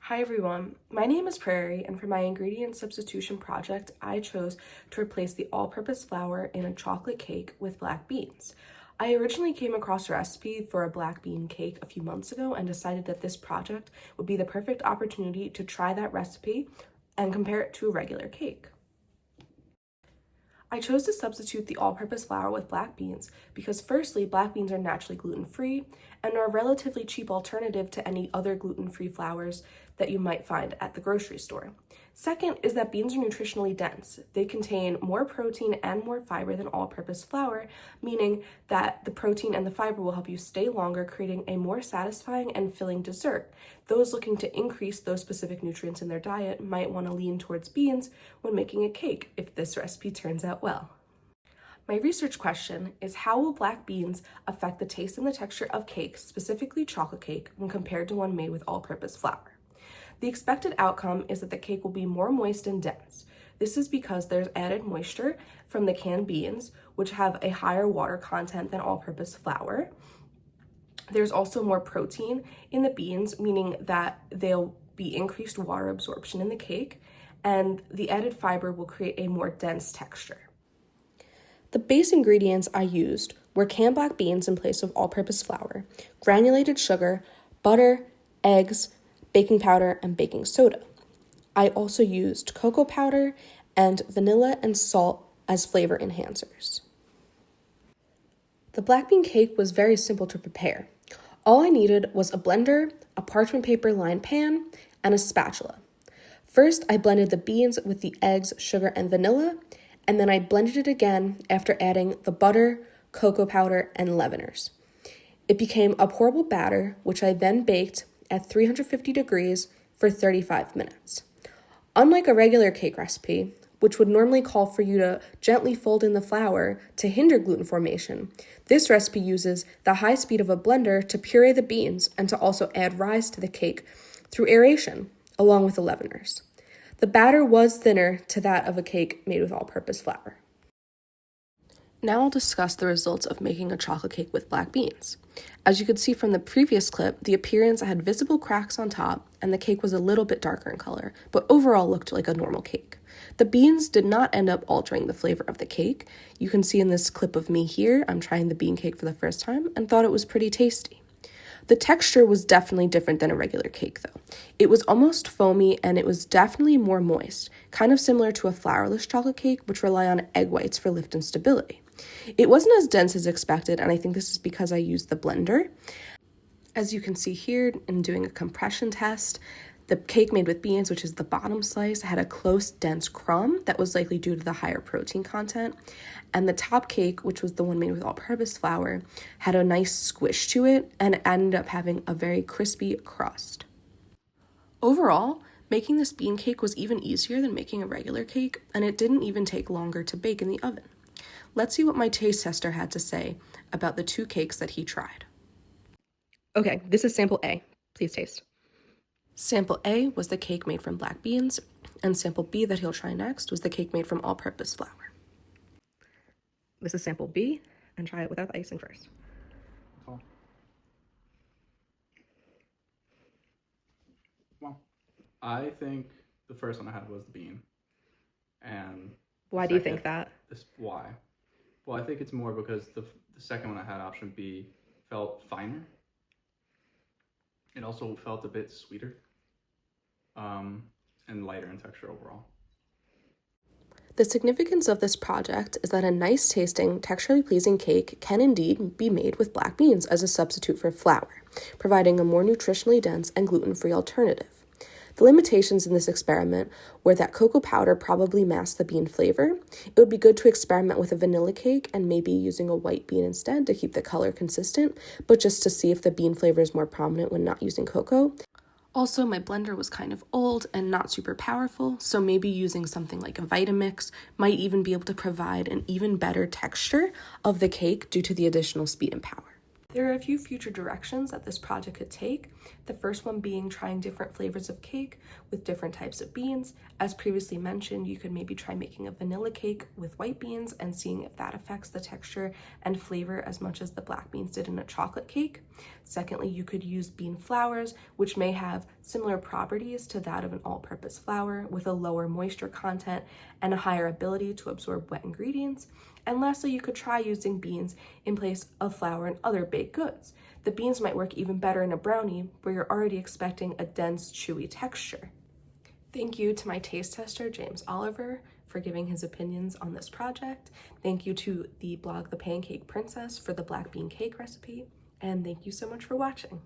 Hi everyone, my name is Prairie, and for my ingredient substitution project, I chose to replace the all-purpose flour in a chocolate cake with black beans. I originally came across a recipe for a black bean cake a few months ago and decided that this project would be the perfect opportunity to try that recipe and compare it to a regular cake. I chose to substitute the all-purpose flour with black beans because firstly, black beans are naturally gluten-free and are a relatively cheap alternative to any other gluten-free flours that you might find at the grocery store. Second is that beans are nutritionally dense. They contain more protein and more fiber than all-purpose flour, meaning that the protein and the fiber will help you stay longer, creating a more satisfying and filling dessert. Those looking to increase those specific nutrients in their diet might want to lean towards beans when making a cake if this recipe turns out well. My research question is, how will black beans affect the taste and the texture of cake, specifically chocolate cake, when compared to one made with all-purpose flour? The expected outcome is that the cake will be more moist and dense. This is because there's added moisture from the canned beans, which have a higher water content than all-purpose flour. There's also more protein in the beans, meaning that there'll be increased water absorption in the cake, and the added fiber will create a more dense texture. The base ingredients I used were canned black beans in place of all-purpose flour, granulated sugar, butter, eggs, baking powder, and baking soda. I also used cocoa powder and vanilla and salt as flavor enhancers. The black bean cake was very simple to prepare. All I needed was a blender, a parchment paper lined pan, and a spatula. First, I blended the beans with the eggs, sugar, and vanilla, and then I blended it again after adding the butter, cocoa powder, and leaveners. It became a pourable batter, which I then baked at 350 degrees for 35 minutes. Unlike a regular cake recipe, which would normally call for you to gently fold in the flour to hinder gluten formation, this recipe uses the high speed of a blender to puree the beans and to also add rise to the cake through aeration, along with the leaveners. The batter was thinner to that of a cake made with all-purpose flour. Now I'll discuss the results of making a chocolate cake with black beans. As you could see from the previous clip, the appearance had visible cracks on top, and the cake was a little bit darker in color, but overall looked like a normal cake. The beans did not end up altering the flavor of the cake. You can see in this clip of me here, I'm trying the bean cake for the first time and thought it was pretty tasty. The texture was definitely different than a regular cake though. It was almost foamy and it was definitely more moist, kind of similar to a flourless chocolate cake, which rely on egg whites for lift and stability. It wasn't as dense as expected, and I think this is because I used the blender. As you can see here in doing a compression test, the cake made with beans, which is the bottom slice, had a close, dense crumb that was likely due to the higher protein content. And the top cake, which was the one made with all-purpose flour, had a nice squish to it and ended up having a very crispy crust. Overall, making this bean cake was even easier than making a regular cake, and it didn't even take longer to bake in the oven. Let's see what my taste tester had to say about the two cakes that he tried. Okay, this is sample A. Please taste. Sample A was the cake made from black beans, and sample B that he'll try next was the cake made from all-purpose flour. This is sample B, and try it without the icing first. Oh. Well, I think the first one I had was the bean. And why do you think that? Why? Well, I think it's more because the second one I had, option B, felt finer. It also felt a bit sweeter and lighter in texture overall. The significance of this project is that a nice tasting, texturally pleasing cake can indeed be made with black beans as a substitute for flour, providing a more nutritionally dense and gluten-free alternative. The limitations in this experiment were that cocoa powder probably masked the bean flavor. It would be good to experiment with a vanilla cake and maybe using a white bean instead to keep the color consistent, but just to see if the bean flavor is more prominent when not using cocoa. Also, my blender was kind of old and not super powerful, so maybe using something like a Vitamix might even be able to provide an even better texture of the cake due to the additional speed and power. There are a few future directions that this project could take. The first one being trying different flavors of cake with different types of beans. As previously mentioned, you could maybe try making a vanilla cake with white beans and seeing if that affects the texture and flavor as much as the black beans did in a chocolate cake. Secondly, you could use bean flours, which may have similar properties to that of an all-purpose flour with a lower moisture content and a higher ability to absorb wet ingredients. And lastly, you could try using beans in place of flour in other baked goods. The beans might work even better in a brownie where you're already expecting a dense, chewy texture. Thank you to my taste tester, James Oliver, for giving his opinions on this project. Thank you to the blog The Pancake Princess for the black bean cake recipe. And thank you so much for watching.